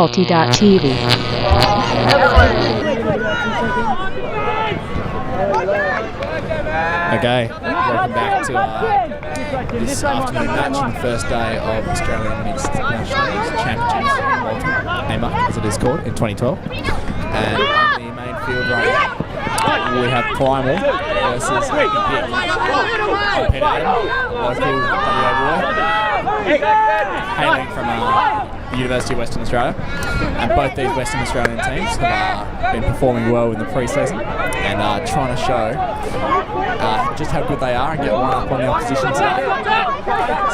ULTI.TV. Okay, welcome back to this afternoon match on the first day of Australian Mixed Nationals Championships, AMUC as it is called, in 2012. And on the main field right now, we have Primal versus Happy Pig. Peter Adam, local WA boy, hailing from the University of Western Australia. And both these Western Australian teams have been performing well in the pre-season and trying to show just how good they are and get one up on the opposition today.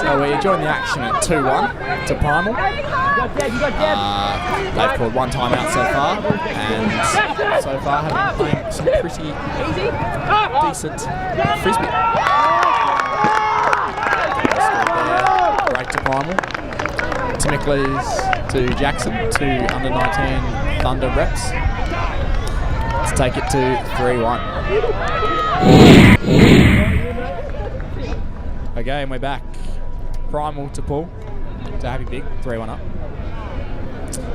So we're enjoying the action at 2-1 to Primal. They've called one timeout so far, and so far have been playing some pretty decent Frisbee. Break to Primal. Timicles to Jackson, two under-19 Thunder reps. Let's take it to 3-1. Okay, and we're back. Primal to pull to Happy Pig, 3-1 up.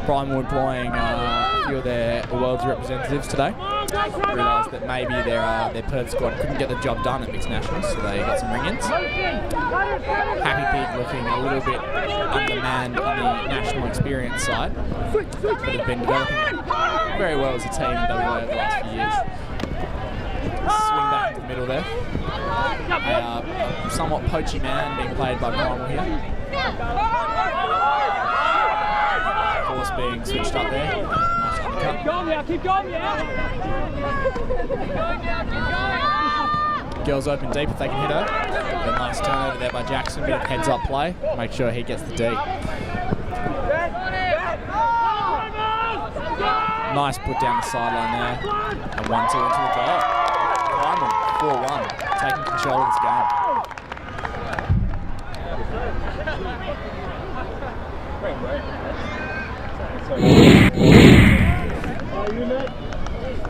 Primal employing a few of their world's representatives today. Realised that maybe their Perth squad couldn't get the job done at Mixed Nationals, so they got some ring-ins. Happy Pig looking a little bit undermanned on the national experience side, but have been developing very well as a team in WA over the last few years. Swing back into the middle there. A somewhat poachy man being played by Primal here. Force being switched up there. Nice uppercut. Keep going now, keep going now. Girls open deep if they can hit her. A nice turnover there by Jackson. Bit of heads up play. Make sure he gets the D. Nice put down the sideline there. And 1-2 into the goal. Primal 4-1, taking control of this game.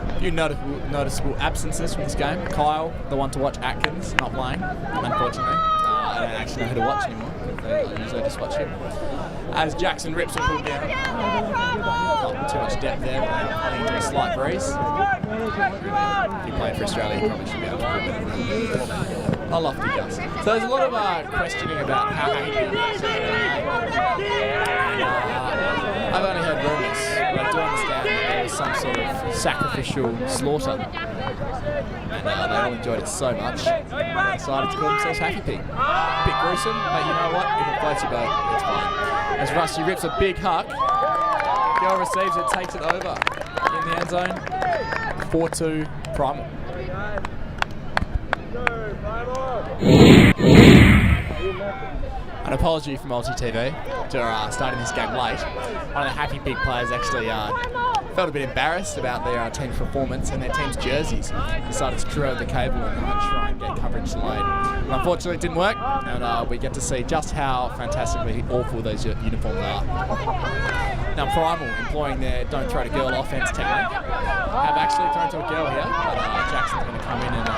A few noticeable absences from this game. Kyle, the one to watch, Atkins, not playing, unfortunately. I don't actually know who to watch anymore. I usually just watch him. As Jackson rips a pull down. Not too much depth there, but playing into a slight breeze. If he played for Australia, he probably should be able to do it. I love the guys. So there's a lot of questioning about how Happy Pig works. I've only heard rumours, but I do understand that there was some sort of sacrificial slaughter. And they all enjoyed it so much, they decided to call themselves Happy Pig. Bit gruesome, but you know what? If it floats your boat, it's fine. As Rusty rips a big huck, girl receives it, takes it over in the end zone. 4-2 Primal. An apology from ULTI.TV to starting this game late. One of the Happy Pig players actually felt a bit embarrassed about their team's performance and their team's jerseys. Decided to screw over the cable and try and get coverage delayed. But unfortunately it didn't work, and we get to see just how fantastically awful those uniforms are. Now Primal, employing their don't throw to girl offense technique, have actually thrown to a girl here, but Jackson's going to come in and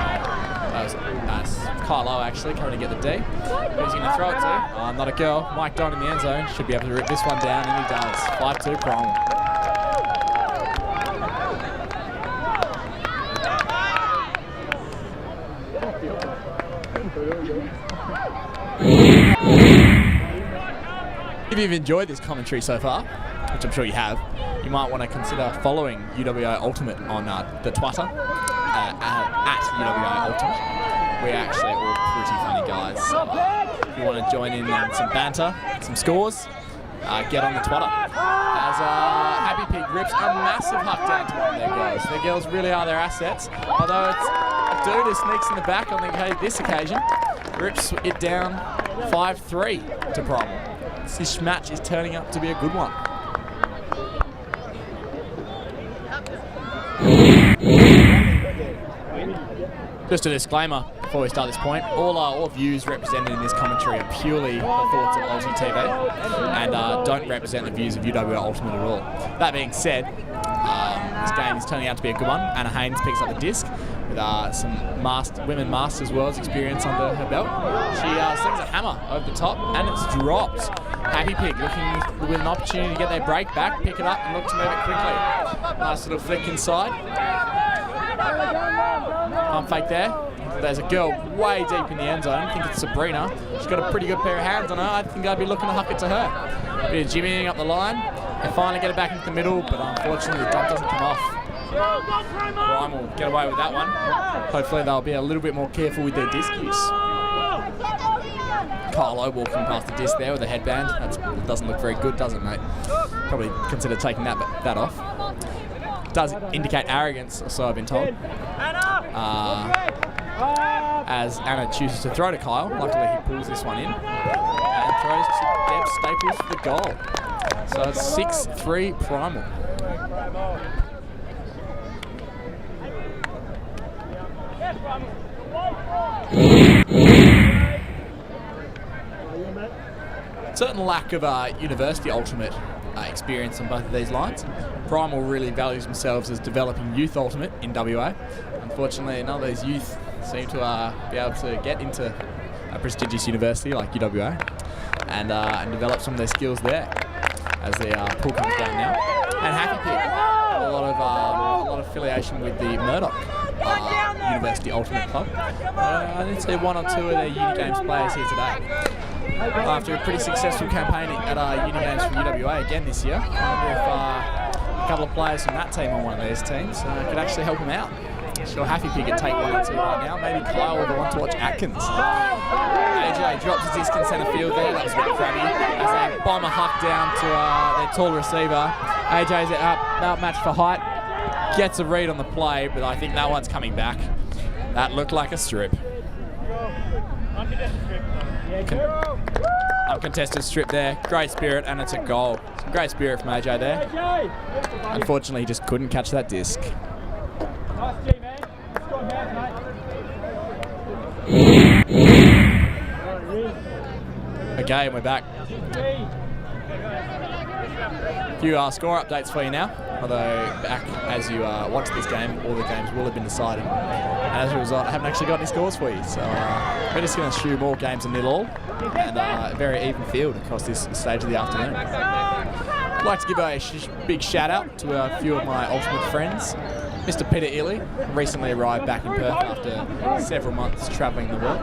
Kylo actually coming to get the D. Who's he going to throw it to? Not a girl. Mike Don in the end zone should be able to rip this one down, and he does. 5-2 Primal. If you've enjoyed this commentary so far, which I'm sure you have, you might want to consider following UWA Ultimate on the Twitter at UWA Ultimate. We're actually all pretty funny guys. So, if you want to join in on some banter, some scores, get on the Twitter. As Happy Pig rips a massive huck down to one of their girls. Their girls really are their assets. Although it's a dude who sneaks in the back on this occasion, rips it down 5-3 to Primal. This match is turning up to be a good one. Just a disclaimer before we start this point, all views represented in this commentary are purely the thoughts of ULTI.TV and don't represent the views of UWA Ultimate at all. That being said, this game is turning out to be a good one. Anna Haynes picks up the disc with some women Masters Worlds experience under her belt. She slings a hammer over the top and it's dropped. Happy Pig looking with an opportunity to get their break back, pick it up and look to move it quickly. Nice little flick inside. Pump fake there. There's a girl way deep in the end zone. I think it's Sabrina. She's got a pretty good pair of hands on her. I think I'd be looking to huck it to her. Bit of jimmying up the line. They finally get it back into the middle, but unfortunately the jump doesn't come off. Primal will get away with that one. Hopefully they'll be a little bit more careful with their disc use. Carlo walking past the disc there with a headband. That doesn't look very good, does it, mate? Probably consider taking that off. Does indicate arrogance, or so I've been told. As Anna chooses to throw to Kyle. Luckily he pulls this one in and throws to Deb Staples for the goal. So it's 6-3 Primal. Certain lack of university ultimate experience on both of these lines. Primal really values themselves as developing youth ultimate in WA. Unfortunately, none of these youth seem to be able to get into a prestigious university like UWA and develop some of their skills there as the pool comes down now. And Happy Pig, a lot of affiliation with the Murdoch University Ultimate Club. I did see one or two of their Uni Games players here today. After a pretty successful campaign at Uni Games from UWA again this year, I wonder if a couple of players from that team on one of these teams could actually help them out. Sure, Happy Pig could take one or two right now. Maybe Kyle will want to watch Atkins. AJ drops his disc in centre field there. That was a bit crabby. As they bomb a huck down to their tall receiver. AJ's outmatched for height. Gets a read on the play, but I think that one's coming back. That looked like a strip. Uncontested strip there. Great spirit, and it's a goal. Some great spirit from AJ there. Unfortunately, he just couldn't catch that disc. Nice G, man. Strong hands, mate. Okay, and we're back. A few score updates for you now. Although back as you watch this game, all the games will have been decided. And as a result, I haven't actually got any scores for you. So we're just going to shoot more games than nil all. And a very even field across this stage of the afternoon. I'd like to give a big shout out to a few of my ultimate friends. Mr. Peter Ely recently arrived back in Perth after several months travelling the world.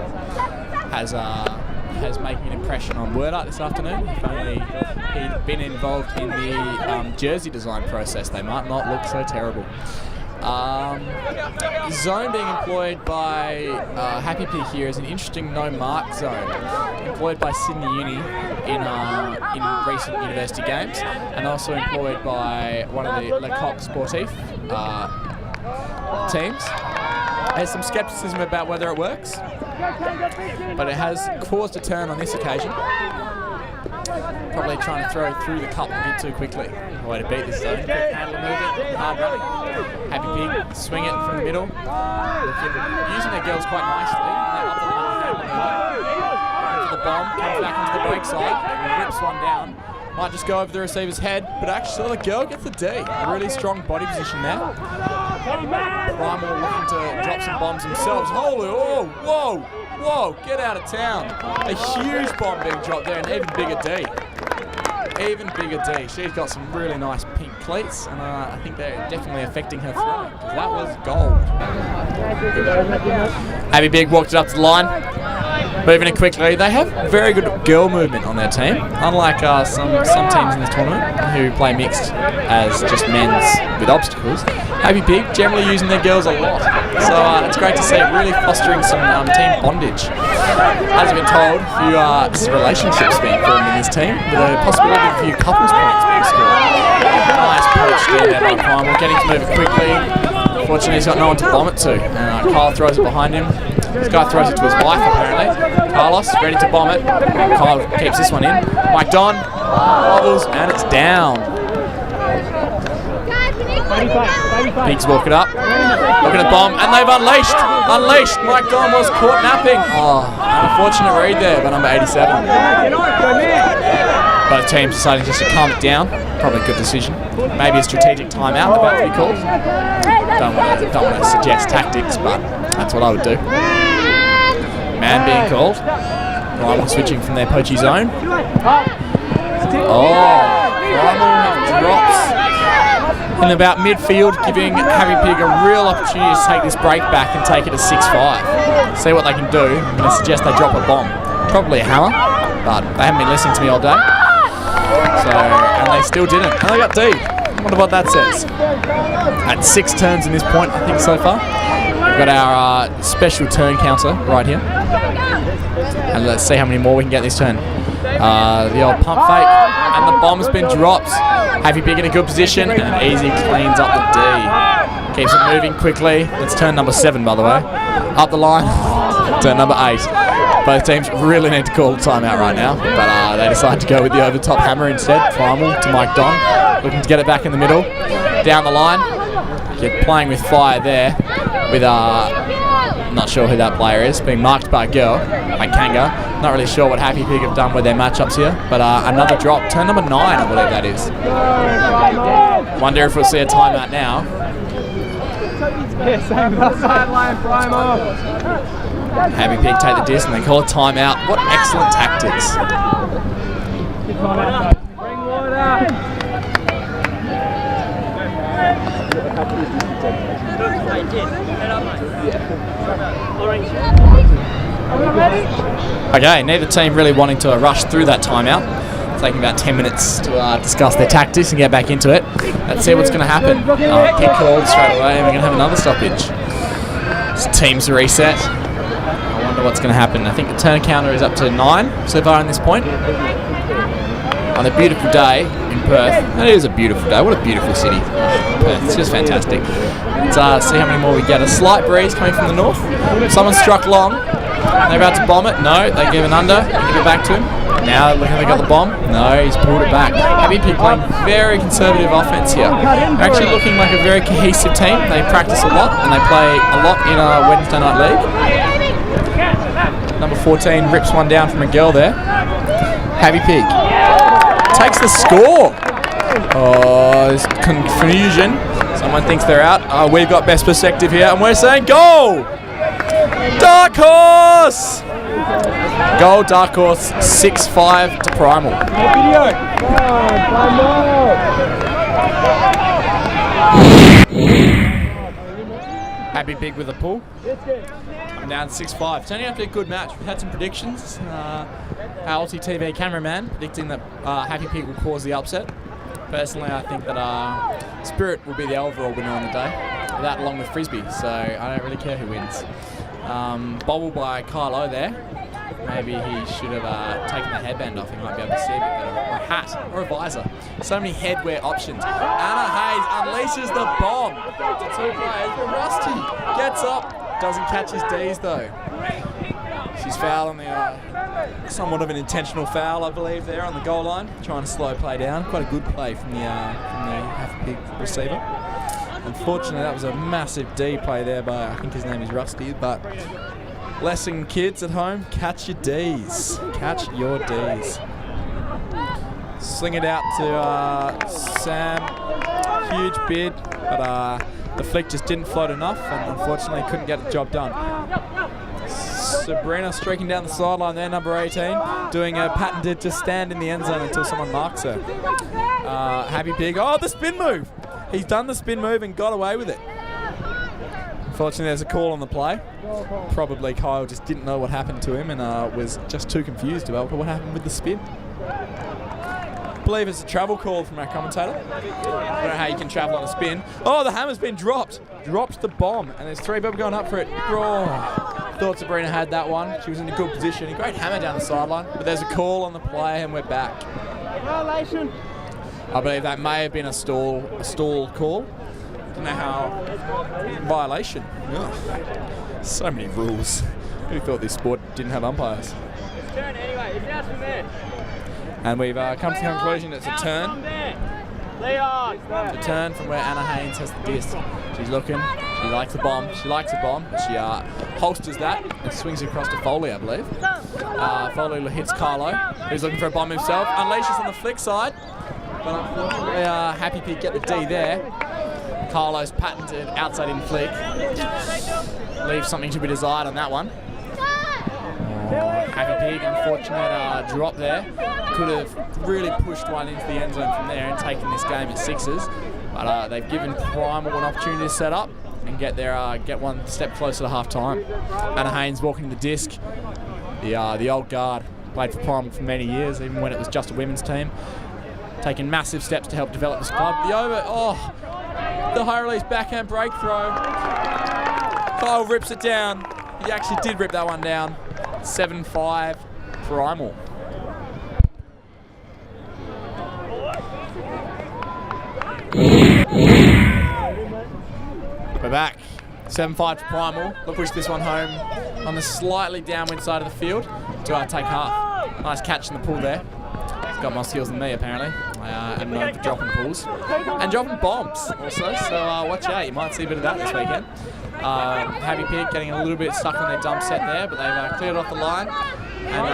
Has making an impression on Word Art this afternoon. If only he'd been involved in the jersey design process, they might not look so terrible. Zone being employed by Happy Pig here is an interesting no-mark zone, employed by Sydney Uni in recent university games, and also employed by one of the Le Coq Sportif teams. There's some scepticism about whether it works, but it has caused a turn on this occasion. Probably trying to throw through the cup a bit too quickly. The way to beat this zone. Quick handle movement, hard running. Happy Pig, swing it from the middle. Using their girls quite nicely. They're up the line, handle movement. To the bomb, comes back into the break side, and rips one down. Might just go over the receiver's head, but actually the girl gets the D. A really strong body position there. Primal looking to drop some bombs themselves. Holy, oh, whoa, whoa, get out of town. A huge bomb being dropped there, and even bigger D. Even bigger D. She's got some really nice pink cleats, and I think they're definitely affecting her throwing, because that was gold. Happy Big walked it up to the line. Moving it quickly. They have very good girl movement on their team, unlike some teams in this tournament who play mixed as just men's with obstacles. Happy Pig generally using their girls a lot, so it's great to see it really fostering some team bondage. As I've been told, a few relationships being formed in this team, with a possibility of a few couples points being scored. Nice poach there by Primal, getting to move it quickly. Fortunately, he's got no one to bomb it to, and Kyle throws it behind him. This guy throws it to his wife, apparently. Carlos, ready to bomb it. Kyle keeps this one in. Mike Don, wobbles, and it's down. Pigs walk it up. Looking at bomb, and they've unleashed. Mike Don was caught napping. Oh, unfortunate read there by number 87. Both teams deciding just to calm it down. Probably a good decision. Maybe a strategic timeout about to be called. Don't want to suggest tactics, but that's what I would do. Man being called. Primal switching from their poachy zone. Primal drops in about midfield, giving Happy Pig a real opportunity to take this break back and take it to 6-5. See what they can do. I'm going to suggest they drop a bomb. Probably a hammer, but they haven't been listening to me all day. And they still didn't. And they got D. I wonder what that says. At 6 turns in this point, I think, so far. We've got our special turn counter right here. And let's see how many more we can get this turn. The old pump fake. And the bomb's been dropped. Happy Pig in a good position. And easy cleans up the D. Keeps it moving quickly. That's turn number 7, by the way. Up the line. Turn number 8. Both teams really need to call a timeout right now, but they decide to go with the over-top hammer instead. Primal to Mike Don, looking to get it back in the middle. Down the line, playing with fire there, with not sure who that player is, being marked by a girl, like Kanga. Not really sure what Happy Pig have done with their matchups here, but another drop. Turn number 9, I believe that is. Wonder if we'll see a timeout now. Happy Pig take the disc and they call a timeout. What excellent tactics. Okay, neither team really wanting to rush through that timeout. Taking about 10 minutes to discuss their tactics and get back into it. Let's see what's going to happen. Kick called straight away and we're going to have another stoppage. Teams reset. I wonder what's going to happen. I think the turn counter is up to 9 so far in this point. On a beautiful day in Perth. It is a beautiful day. What a beautiful city. Perth. It's just fantastic. Let's see how many more we get. A slight breeze coming from the north. Someone struck long. They're about to bomb it. No, they give an under. They give it back to him. Now look how they got the bomb. No, he's pulled it back. Happy Pig playing very conservative offense here. They're actually looking like a very cohesive team. They practice a lot and they play a lot in a Wednesday night league. Number 14 rips one down from a girl there. Happy Pig takes the score. Oh, there's confusion. Someone thinks they're out. We've got best perspective here and we're saying goal! Dark Horse! Goal, Dark Horse, 6-5 to Primal. Happy Pig with a pull. I'm down 6-5. Turning out to be a good match. We've had some predictions. Our ULTI.TV cameraman predicting that Happy Pig will cause the upset. Personally, I think that Spirit will be the overall winner on the day. That along with Frisbee, so I don't really care who wins. Bobble by Kylo there. Maybe he should have taken the headband off. He might be able to see a bit better. Or a hat or a visor. So many headwear options. Anna Hayes unleashes the bomb to 2 players. But Rusty gets up. Doesn't catch his D's though. She's fouled on the somewhat of an intentional foul, I believe, there on the goal line. Trying to slow play down. Quite a good play from the Happy Pig receiver. Unfortunately, that was a massive D play there by, I think his name is Rusty, but lesson kids at home, catch your Ds. Catch your Ds. Sling it out to Sam. Huge bid, but the flick just didn't float enough and unfortunately couldn't get the job done. Sabrina streaking down the sideline there, number 18, doing a patented just stand in the end zone until someone marks her. Happy Pig, oh, the spin move! He's done the spin move and got away with it. Unfortunately, there's a call on the play. Probably Kyle just didn't know what happened to him and was just too confused about what happened with the spin. I believe it's a travel call from our commentator. I don't know how you can travel on a spin. Oh, the hammer's been dropped. Drops the bomb, and there's 3 people going up for it. Oh, thought Sabrina had that one. She was in a good position. A great hammer down the sideline, but there's a call on the play, and we're back. Violation. I believe that may have been a stall call. Don't know how. Violation. Ugh. So many rules. Who thought this sport didn't have umpires? And we've come to the conclusion it's a turn. It's a turn from where Anna Haynes has the disc. She's looking. She likes the bomb. She likes the bomb. But she holsters that and swings it across to Foley, I believe. Foley hits Carlo, who's looking for a bomb himself. Unleashes on the flick side. But unfortunately, Happy Pig get the D there. Carlo's patented outside in flick. Leaves something to be desired on that one. Happy Pig, unfortunate drop there. Could have really pushed one into the end zone from there and taken this game at 6s. But they've given Primal an opportunity to set up and get one step closer to half time. Anna Haynes walking the disc. The old guard, played for Primal for many years, even when it was just a women's team. Taking massive steps to help develop this club. The high release backhand break throw. Kyle rips it down. He actually did rip that one down. 7-5 Primal. We're back. 7-5 to Primal. They'll push this one home on the slightly downwind side of the field to take half. Nice catch in the pool there. He's got more skills than me, apparently. I'm known for dropping pools. And dropping bombs, also. So watch out, you might see a bit of that this weekend. Happy Pig getting a little bit stuck on their dump set there, but they've cleared off the line. And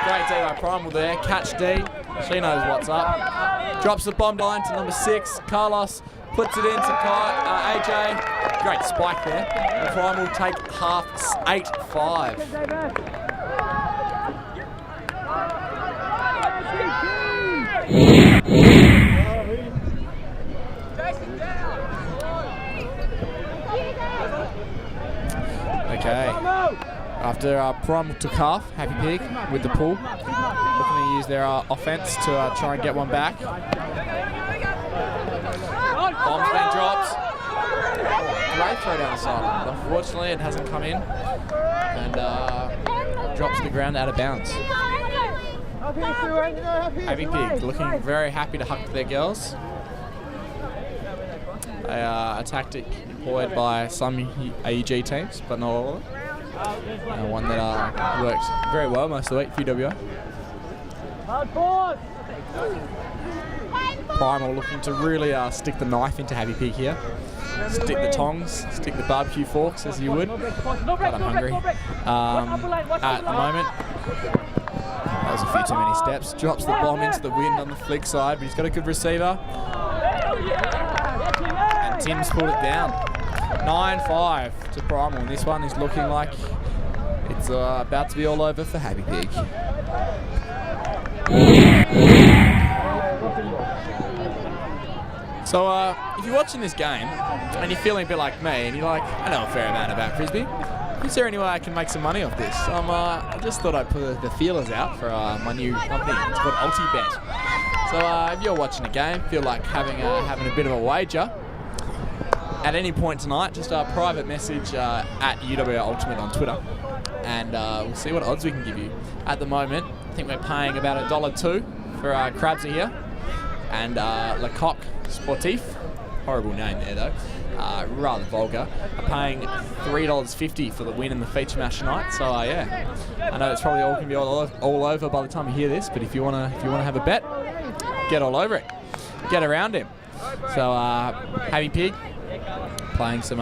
great D by Primal there. Catch D. She knows what's up. Drops the bomb line to number 6. Carlos puts it into AJ. Great spike there. And Primal take half 8-5. Okay. After Primal took half, Happy Pig with the pull. Looking to use their offense to try and get one back. Bomb's been dropped. Great throw down the sideline. Unfortunately, it hasn't come in. And drops to the ground out of bounds. Happy Pig looking very happy to hug their girls. A tactic employed by some AUG teams, but not all of them. One that works very well most of the week for UWA. Primal looking to really stick the knife into Happy Pig here. Stick the tongs, stick the barbecue forks as you would. But I'm hungry. At the moment, that was a few too many steps. Drops the bomb into the wind on the flick side, but he's got a good receiver. And Tim's pulled it down. 9-5 to Primal, and this one is looking like it's about to be all over for Happy Pig. So if you're watching this game and you're feeling a bit like me and you're like, I know a fair amount about Frisbee, is there any way I can make some money off this? I just thought I'd put the feelers out for my new company. It's called ULTI.TV. So if you're watching a game, feel like having a bit of a wager, at any point tonight, just a private message at UWA Ultimate on Twitter, and we'll see what odds we can give you. At the moment, I think we're paying about $1.02 for crabs here, and Le Coq Sportif, horrible name there though, rather vulgar, are paying $3.50 for the win in the feature match tonight. So yeah, I know it's probably all going to be all over by the time you hear this, but if you wanna have a bet, get all over it, get around him. So Happy Pig playing some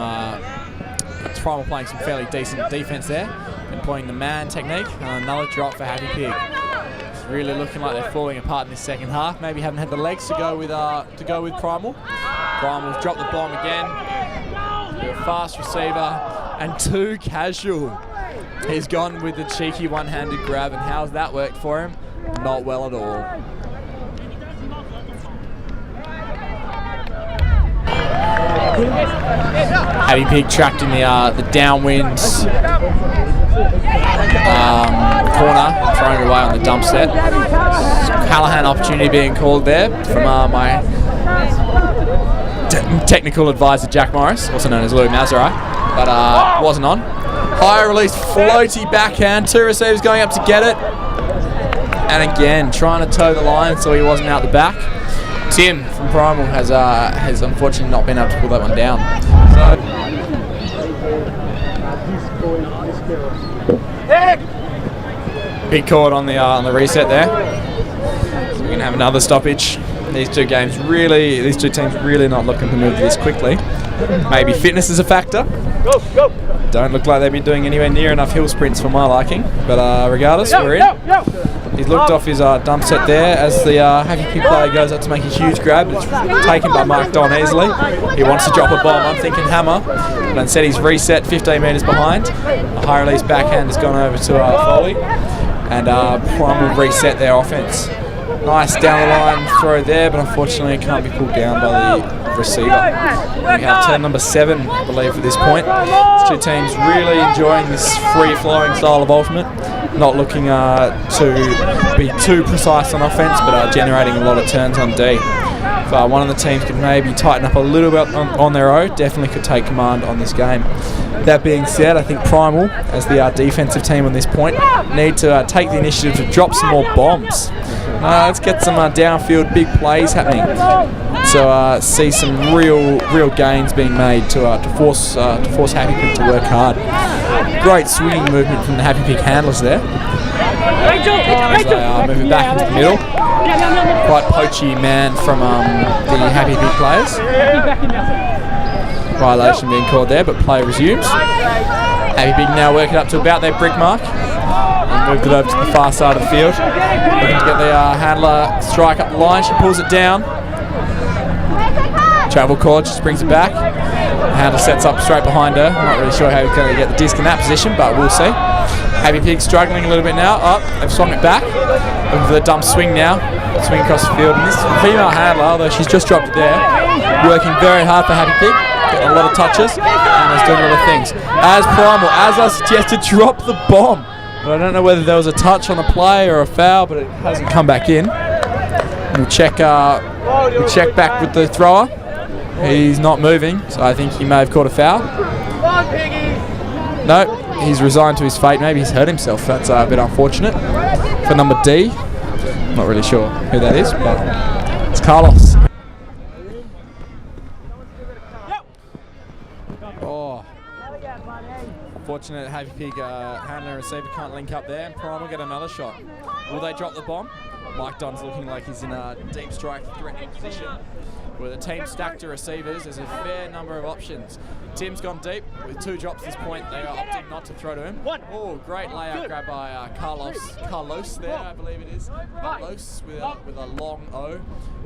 Primal playing some fairly decent defense there, employing the man technique, and another drop for Happy Pig. It's really looking like they're falling apart in this second half. Maybe haven't had the legs to go with Primal. Primal's dropped the bomb again. A fast receiver and too casual. He's gone with the cheeky one-handed grab, and how's that worked for him? Not well at all. Happy Pig tracked in the downwind corner, throwing away on the dump set. Callahan opportunity being called there from my technical advisor Jack Morris, also known as Louis Mazarai, but wasn't on. High release floaty backhand, 2 receivers going up to get it, and again trying to toe the line so he wasn't out the back. Tim from Primal has unfortunately not been able to pull that one down. Big cord on the reset there. So we're gonna have another stoppage. These two teams really not looking to move this quickly. Maybe fitness is a factor. Don't look like they've been doing anywhere near enough hill sprints for my liking. But regardless, we're in. He's looked off his dump set there as the Happy Pig player goes up to make a huge grab. It's taken by Mark Don easily. He wants to drop a bomb. I'm thinking hammer. Lancetti's reset 15 metres behind. A high release backhand has gone over to Foley. And Primal reset their offence. Nice down the line throw there, but unfortunately it can't be pulled down by the receiver. We have turn number 7, I believe, at this point. These two teams really enjoying this free-flowing style of ultimate. Not looking to be too precise on offence, but generating a lot of turns on D. If one of the teams could maybe tighten up a little bit on their own, definitely could take command on this game. That being said, I think Primal, as the defensive team on this point, need to take the initiative to drop some more bombs. Let's get some downfield big plays happening. So see some real gains being made to force Happy Pig to work hard. Great swinging movement from the Happy Pig handlers there. As they move it back into the middle. Quite poachy man from the Happy Pig players. Violation being called there, but play resumes. Happy Pig now working up to about their brick mark. And moved it over to the far side of the field. Looking to get the handler strike up the line. She pulls it down. Travel call, just brings it back. The handler sets up straight behind her. I'm not really sure how he's going to get the disc in that position, but we'll see. Happy Pig struggling a little bit now. They've swung it back. Looking for the dump swing now. Swing across the field. And this female handler, although she's just dropped it there, working very hard for Happy Pig. Getting a lot of touches and is doing a lot of things. As Primal, as I suggested, drop the bomb. But I don't know whether there was a touch on the play or a foul, but it hasn't come back in. We'll check back with the thrower. He's not moving, so I think he may have caught a foul. No, he's resigned to his fate. Maybe he's hurt himself. That's a bit unfortunate. For number D, I'm not really sure who that is, but it's Carlos. Oh, fortunate Happy Pig handler and receiver can't link up there. Primal get another shot. Will they drop the bomb? Mike Dunn's looking like he's in a deep strike threatening position. With a team stacked to receivers, there's a fair number of options. Tim's gone deep with 2 drops at this point. They are opting not to throw to him. Oh, great layout grab by Carlos there, I believe it is. Carlos with a long O.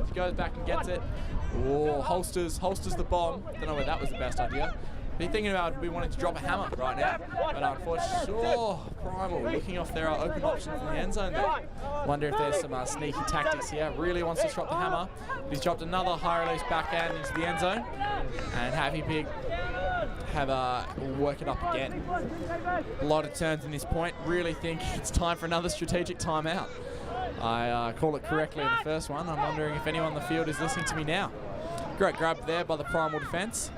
He goes back and gets it. Oh, holsters the bomb. Don't know whether that was the best idea. Be thinking about we wanted to drop a hammer right now, but unfortunately, Primal looking off their open option from the end zone there. Wonder if there's some sneaky tactics here. Really wants to drop the hammer. He's dropped another high release backhand into the end zone, and Happy Pig have work it up again. A lot of turns in this point. Really think it's time for another strategic timeout. I called it correctly in the first one. I'm wondering if anyone on the field is listening to me now. Great grab there by the Primal defense.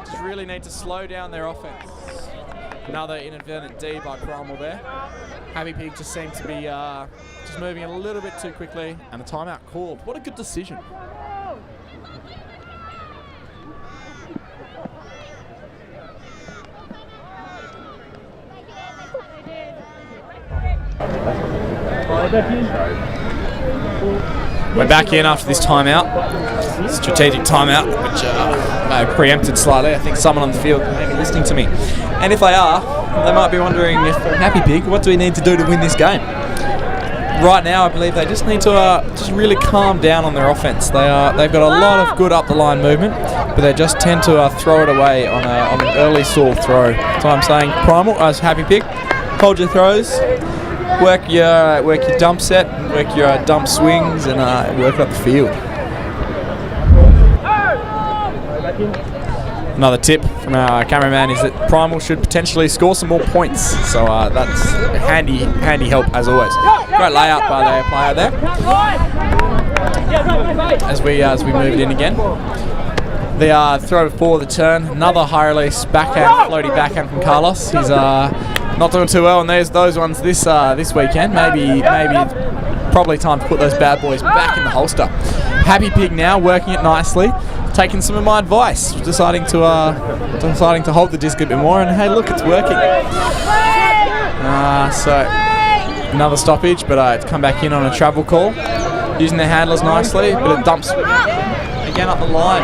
Just really need to slow down their offense. Another inadvertent D by Primal there. Happy Pig just seemed to be just moving a little bit too quickly, and a timeout called. What a good decision. We're back in after this timeout. Strategic timeout, which may have preempted slightly. I think someone on the field may be listening to me. And if they are, they might be wondering if Happy Pig, what do we need to do to win this game? Right now, I believe they just need to just really calm down on their offense. They've got a lot of good up the line movement, but they just tend to throw it away on an early stall throw. So I'm saying, Primal, as Happy Pig, hold your throws. Work your dump set, work your dump swings, and work up the field. Another tip from our cameraman is that Primal should potentially score some more points. So that's handy help as always. Great layout by the player there. As we move it in again. The throw for the turn. Another high release backhand, floaty backhand from Carlos. He's not doing too well, and there's those ones this weekend. Maybe probably time to put those bad boys back in the holster. Happy Pig now working it nicely, taking some of my advice, deciding to hold the disc a bit more, and hey, look, it's working. So another stoppage, but it's come back in on a travel call, using their handlers nicely. Bit of dumps again up the line,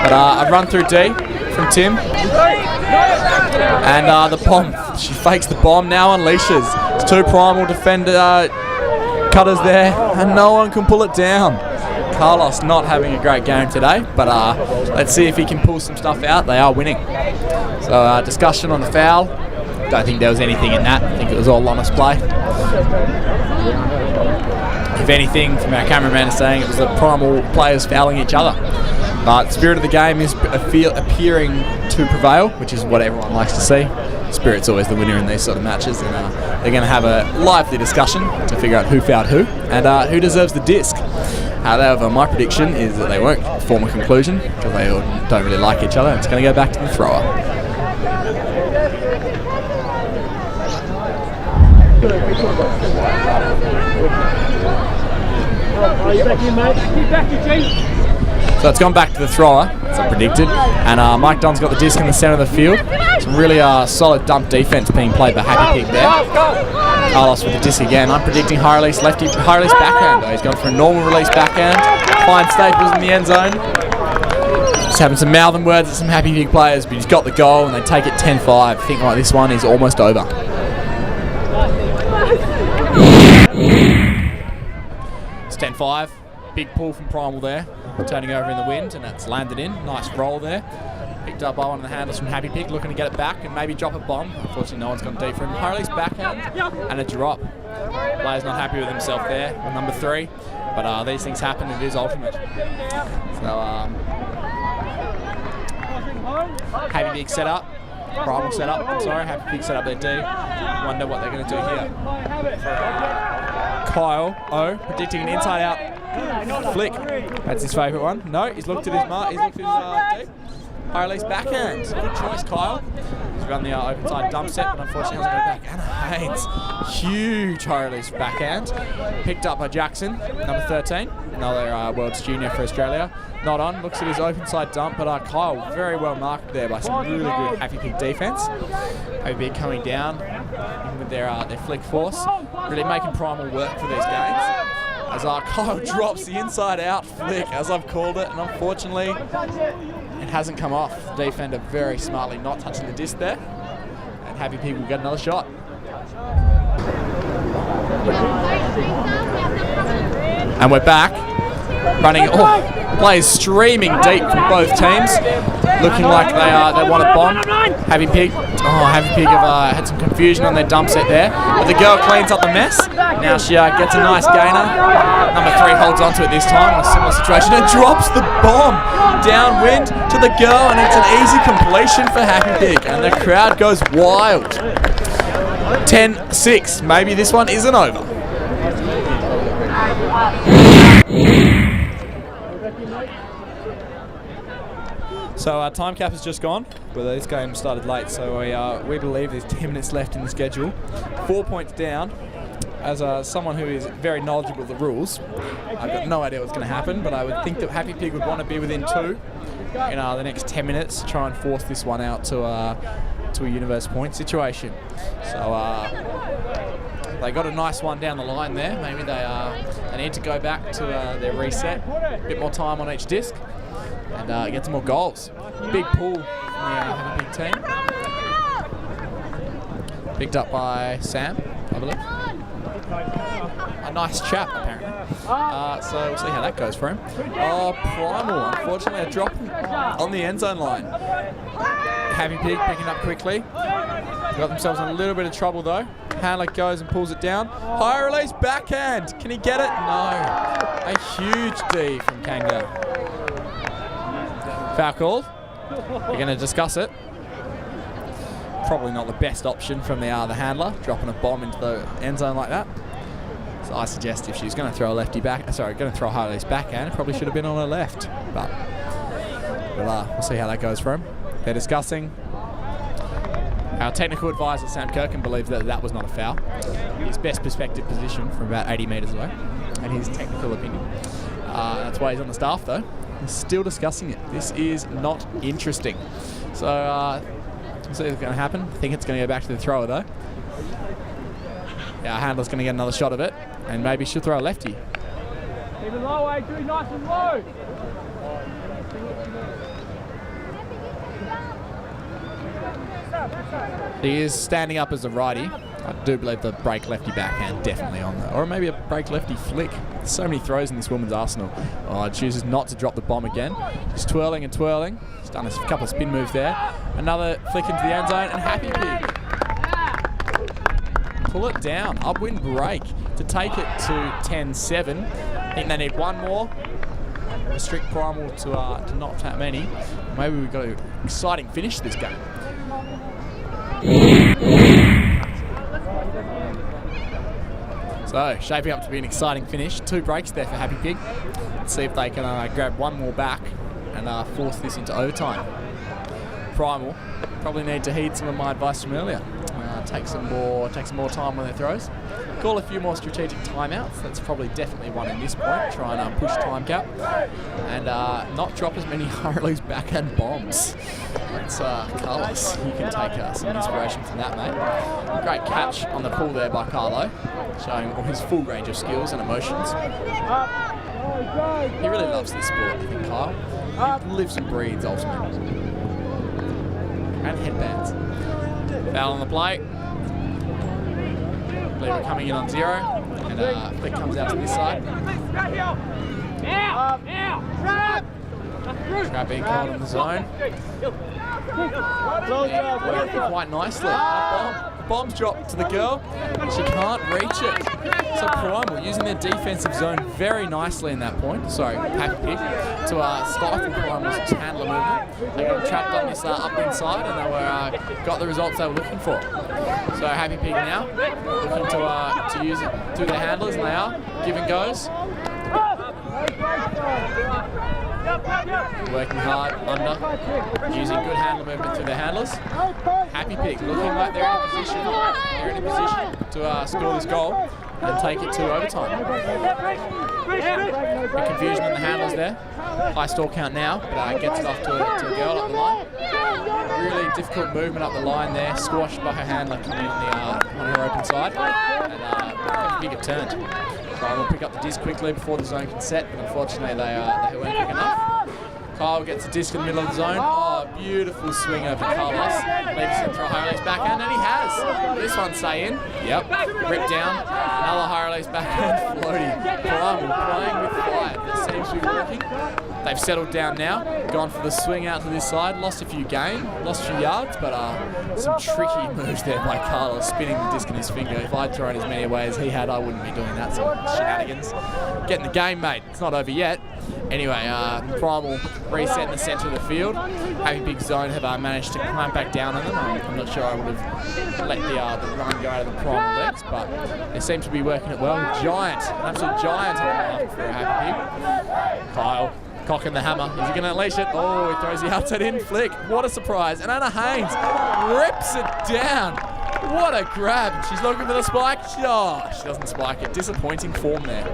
but a run through D from Tim. And the bomb, she fakes the bomb, now unleashes. It's 2 Primal defender cutters there, and no one can pull it down. Carlos not having a great game today, but let's see if he can pull some stuff out. They are winning. So discussion on the foul. Don't think there was anything in that. I think it was all honest play. If anything, from our cameraman is saying it was the Primal players fouling each other. But spirit of the game is appearing to prevail, which is what everyone likes to see. Spirit's always the winner in these sort of matches, and they're going to have a lively discussion to figure out who fouled who and who deserves the disc. However, my prediction is that they won't form a conclusion because they all don't really like each other. It's going to go back to the thrower. So it's gone back to the thrower, as I predicted, and Mike Dunn's got the disc in the centre of the field. Some really solid dump defence being played by Happy Pig there. Carlos with the disc again. I'm predicting high release lefty, high release backhand though. He's gone for a normal release backhand. Fine Staples in the end zone. Just having some mouthing words at some Happy Pig players, but he's got the goal and they take it 10-5. I think like this one is almost over. It's 10-5. Big pull from Primal there, turning over in the wind, and it's landed in. Nice roll there. Picked up by one of the handlers from Happy Pig, looking to get it back and maybe drop a bomb. Unfortunately, no one's gone deep for him. High release backhand and a drop. Player's not happy with himself there, with number 3. But these things happen, it is ultimate. So, Happy Pig set up. Primal set up. I'm sorry, Happy Pig set up their D. Wonder what they're going to do here. Kyle O predicting an inside out flick. That's his favourite one. No, he's looked at his mark. He's looked at his D. High release backhand. Good choice, Kyle. He's run the open side dump set, but unfortunately hasn't got it back. Anna Haynes, huge high release backhand. Picked up by Jackson, number 13. Another World's Junior for Australia. Not on, looks at his open side dump, but Kyle very well marked there by some really good Happy Pig defence. Happy Pig coming down with their flick force, really making Primal work for these games. As Kyle drops the inside out flick, as I've called it, and unfortunately it hasn't come off. The defender very smartly not touching the disc there, and Happy Pig will get another shot. And we're back, running, players streaming deep from both teams, looking like they want a bomb. Happy Pig have had some confusion on their dump set there, but the girl cleans up the mess. Now she gets a nice gainer. Number 3 holds onto it this time in a similar situation and drops the bomb downwind to the girl, and it's an easy completion for Happy Pig, and the crowd goes wild. 10-6. Maybe this one isn't over. So our time cap has just gone, but this game started late, so we believe there's 10 minutes left in the schedule. 4 points down. As someone who is very knowledgeable of the rules, I've got no idea what's going to happen, but I would think that Happy Pig would want to be within 2 in the next 10 minutes, try and force this one out to a universe point situation. So they got a nice one down the line there. Maybe they need to go back to their reset, a bit more time on each disc, and get some more goals. Big pull from the Happy Pig team. Picked up by Sam, I believe. A nice chap, apparently. So we'll see how that goes for him. Primal, unfortunately, a drop on the end zone line. Happy Pig picking up quickly. Got themselves in a little bit of trouble, though. Handler goes and pulls it down. High release backhand. Can he get it? No. A huge D from Kanga. Foul called. We're going to discuss it. Probably not the best option from the handler, dropping a bomb into the end zone like that. So I suggest if she's going to throw a lefty back, going to throw a high release backhand, it probably should have been on her left. But we'll see how that goes for him. They're discussing. Our technical advisor Sam Kirkin believes that that was not a foul. His best perspective position from about 80 metres away, and his technical opinion. That's why he's on the staff though. He's still discussing it. This is not interesting. So. We'll see what's going to happen. I think it's going to go back to the thrower though. Yeah, our handler's going to get another shot of it, and maybe she'll throw a lefty. Keep it low, Adrian, nice and low. He is standing up as a righty. I do believe the break lefty backhand definitely on there. Or maybe a break lefty flick. There's so many throws in this women's arsenal. Oh, chooses not to drop the bomb again. Just twirling and twirling. She's done a couple of spin moves there. Another flick into the end zone, and Happy Pig. Pull it down. Upwind break to take it to 10-7. I think they need one more. Restrict Primal to not that many. Maybe we've got an exciting finish to this game. So, shaping up to be an exciting finish. 2 breaks there for Happy Pig. Let's see if they can grab one more back and force this into overtime. Primal probably need to heed some of my advice from earlier. Take some more time on their throws. Call a few more strategic timeouts. That's probably definitely one in this point. Try and push time cap and not drop as many Harley's backhand bombs. That's Carlos. You can take some inspiration from that, mate. Great catch on the pull there by Carlo, showing all his full range of skills and emotions. He really loves this sport, I think, Kyle. He lives and breathes ultimate. And headbands. Foul on the play. I believe we're coming in on 0. And flick comes out to this side. Trap being called in the zone. Working quite nicely. Bomb's dropped to the girl. She can't reach it. So Primal using their defensive zone very nicely in that point. Sorry, Happy Pig to stifle Primal's handler movement. They got trapped on this up inside, and they were got the results they were looking for. So Happy Pig now looking to use it through their handlers, and they are. Give and goes. Working hard under, using good handler movement through their handlers. Happy Pig looking like they're in a position. They're in a position to score this goal and take it to overtime. The confusion in the handlers there. High stall count now, but gets it off to a girl up the line. Really difficult movement up the line there. Squashed by her handler coming on her open side, and Big turned. Kyle will pick up the disc quickly before the zone can set, but unfortunately they weren't quick enough. Kyle gets a disc in the middle of the zone. Oh, beautiful swing over Carlos. Leaves him for a high release backhand, and he has. This one stay in. Yep. Rip down. Another high release backhand floaty. Primal playing with fire. That seems to be working. They've settled down now. Gone for the swing out to this side. Lost a few yards, but some tricky moves there by Carlos, spinning the disc in his finger. If I'd thrown as many away as he had, I wouldn't be doing that sort of shenanigans. Getting the game, mate. It's not over yet. Anyway, Primal reset in the centre of the field. Happy Big Zone have managed to climb back down on them. I'm not sure I would have let the run go out of the Primal legs, but they seem to be working it well. Giant, an absolute giant on for a Happy Pig. Kyle cocking the hammer. Is he going to unleash it? Oh, he throws the outside in flick. What a surprise. And Anna Haynes rips it down. What a grab. She's looking for the spike. She doesn't spike it. Disappointing form there.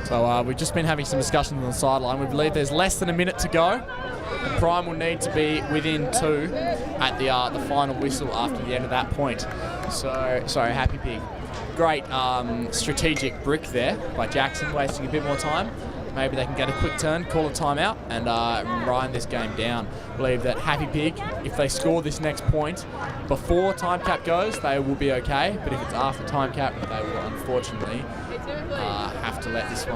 So we've just been having some discussions on the sideline. We believe there's less than a minute to go. And Prime will need to be within 2 at the final whistle after the end of that point. So, sorry, Happy Pig. Great strategic brick there by Jackson, wasting a bit more time. Maybe they can get a quick turn, call a timeout, and grind this game down. Believe that Happy Pig, if they score this next point before time cap goes, they will be okay. But if it's after time cap, they will unfortunately have to let this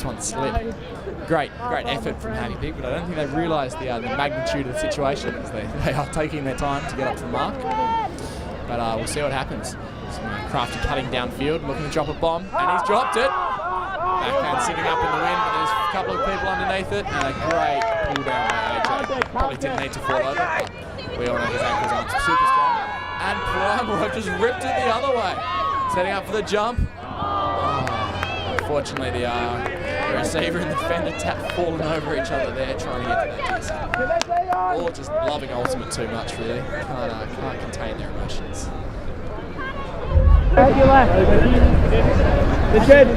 one slip. Great effort from Happy Pig, but I don't think they realise the magnitude of the situation, as they are taking their time to get up to the mark. But we'll see what happens. Some crafty cutting downfield, looking to drop a bomb, and he's dropped it. Backhand sitting up in the wind, but there's a couple of people underneath it, and a great pull down by AJ. Probably didn't need to fall over, but we all know his ankles aren't super strong. And Primal have just ripped it the other way. Setting up for the jump. Unfortunately, the receiver and the defender falling over each other there, trying to get to that disc. Or just loving ultimate too much, really. Can't contain their emotions.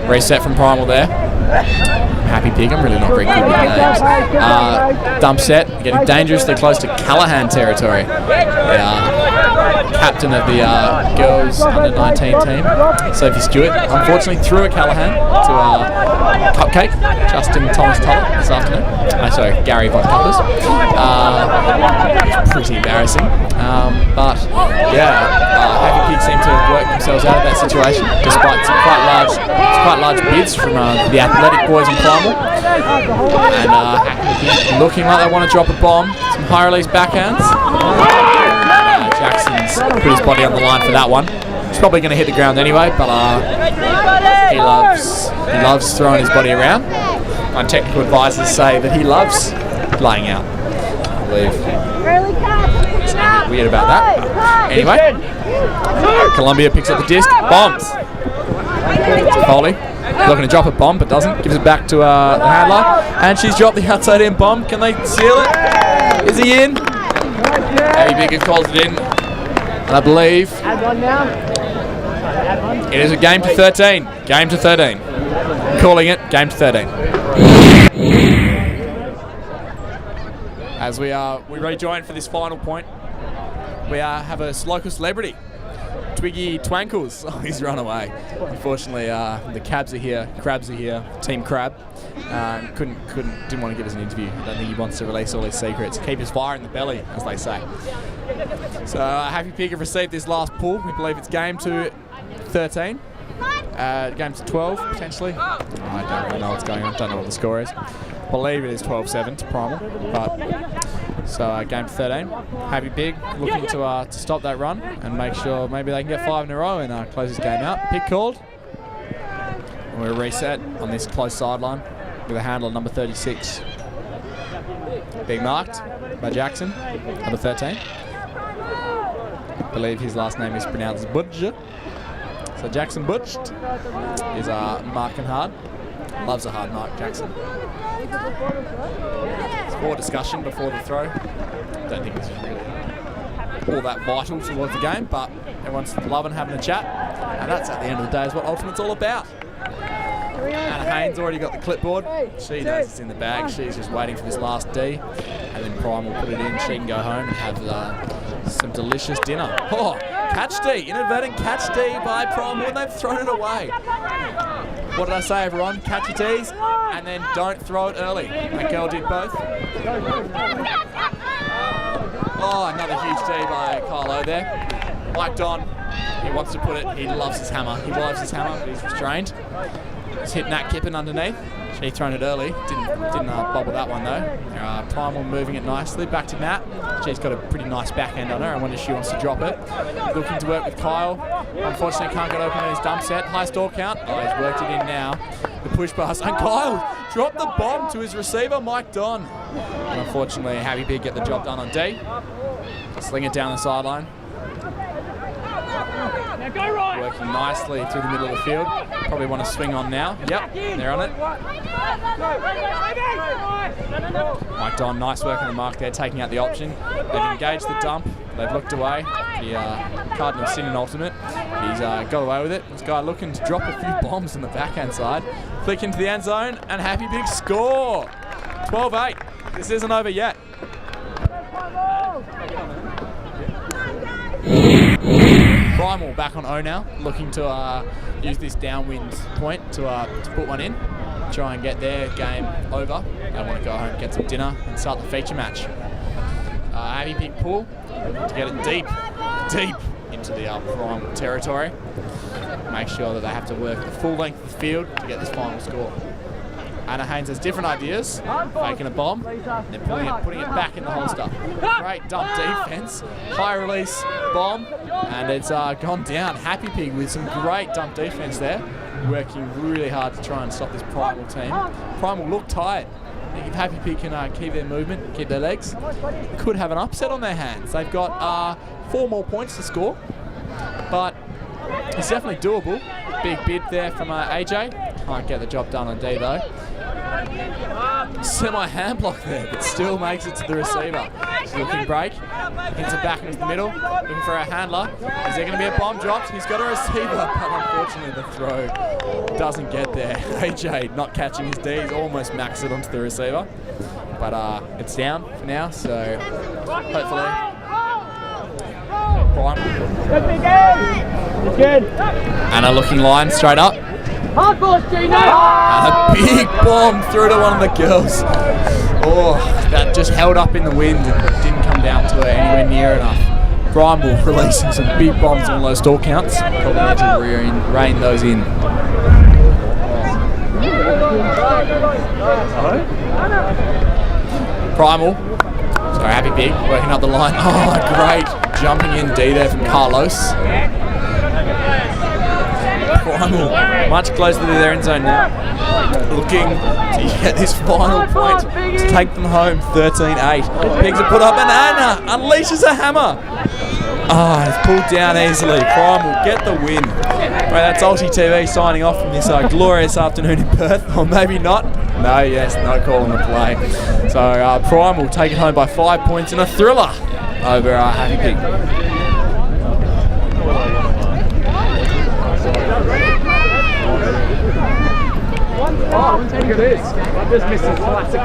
Reset from Primal there. Happy Pig, I'm really not very good with names. Dump set, getting dangerously close to Callahan territory. captain of the girls under 19 team, Sophie Stewart, unfortunately threw a Callahan to Cupcake, Justin Thomas Toller this afternoon. Sorry, Gary Von Cuppers. It's pretty embarrassing. But yeah, Happy Pig seem to have worked themselves out of that situation, despite some quite large bids from the athletic boys in Primal. And Happy Pig looking like they want to drop a bomb. Some high release backhands. Jackson's put his body on the line for that one. He's probably going to hit the ground anyway, but he loves throwing his body around. My technical advisors say that he loves laying out. I believe there's something weird about that. Anyway, Columbia picks up the disc, bombs. Foley looking to drop a bomb, but doesn't. Gives it back to the handler, and she's dropped the outside in bomb. Can they seal it? Is he in? Abby Bigger calls it in, and I believe it is a game to 13. Game to 13. Calling it game to 13. As we rejoin for this final point, we have a local celebrity, Twiggy Twankles. Oh, he's run away. Unfortunately, the Crabs are here, Team Crab. Didn't want to give us an interview. I don't think he wants to release all his secrets. Keep his fire in the belly, as they say. So Happy Pig have received this last pull. We believe it's game to 13. Game to 12, potentially. I don't really know what's going on. Don't know what the score is. I believe it is 12-7 to Primal. So game to 13. Happy Pig looking to stop that run and make sure maybe they can get 5 in a row and close this game out. Pick called. And we'll reset on this close sideline with a handler number 36. Being marked by Jackson, number 13. I believe his last name is pronounced Budge. So Jackson Butched is marking hard. Loves a hard mark, Jackson. It's more discussion before the throw. Don't think it's really all that vital towards the game, but everyone's loving having a chat, and that's at the end of the day is what Ultimate's all about. Anna Haynes already got the clipboard. She knows it's in the bag. She's just waiting for this last D, and then Primal will put it in. She can go home and have some delicious dinner. Oh, catch D, inadvertent catch D by Primal, and they've thrown it away. What did I say, everyone? Catch your T's and then don't throw it early. That girl did both. Oh, another huge D by Carlo there. Mike Don, he wants to put it. He loves his hammer. He loves his hammer, but he's restrained. He's hit Nat Kippen underneath. She thrown it early. Didn't bobble that one though. Primal moving it nicely. Back to Nat. She's got a pretty nice backhand on her. I wonder if she wants to drop it. Looking to work with Kyle. Unfortunately can't get open on his dump set. High stall count. Oh, he's worked it in now. The push pass. And Kyle dropped the bomb to his receiver, Mike Don. And unfortunately, Happy Pig get the job done on D. Sling it down the sideline. Working nicely through the middle of the field. Probably want to swing on now. Yep, they're on it. Mike Don, nice work on the mark there, taking out the option. They've engaged the dump. They've looked away. The Cardinal Sin in ultimate. He's got away with it. This guy looking to drop a few bombs on the backhand side. Flick into the end zone, and Happy Pig score. 12-8. This isn't over yet. Primal back on O now, looking to use this downwind point to put one in, try and get their game over. They want to go home, get some dinner, and start the feature match. Happy Pig pull to get it deep into the Primal territory. Make sure that they have to work the full length of the field to get this final score. Anna Haynes has different ideas, faking a bomb, and then putting it back in the holster. Great dump defense, high release bomb, and it's gone down. Happy Pig with some great dump defense there, working really hard to try and stop this Primal team. Primal look tired. I think if Happy Pig can keep their movement, keep their legs, could have an upset on their hands. They've got 4 more points to score, but it's definitely doable. Big bid there from AJ. Can't get the job done on D though. Semi-hand block there, but still makes it to the receiver. She's looking break, hits it back into the middle, looking for a handler. Is there going to be a bomb dropped? He's got a receiver, but unfortunately the throw doesn't get there. AJ not catching his D, he's almost maxed it onto the receiver. But it's down for now, so hopefully Primal. Good. And a looking line straight up. Hard ball, Gino. And a big bomb through to one of the girls. Oh, that just held up in the wind and didn't come down to her anywhere near enough. Primal releasing some big bombs on those stall counts. Probably need to rein those in. Primal. Sorry, Happy Pig working up the line. Oh, great jumping in D there from Carlos. Primal much closer to their end zone now. Looking to get this final point to take them home 13-8. Pigs are put up and Anna unleashes a hammer. Ah, it's pulled down easily. Primal get the win. Right, that's ULTI.TV signing off from this glorious afternoon in Perth. Or maybe not. No, yes, no call on the play. So Primal take it home by 5 points in a thriller over Happy Pig. Oh, look at this. I just missed a classic.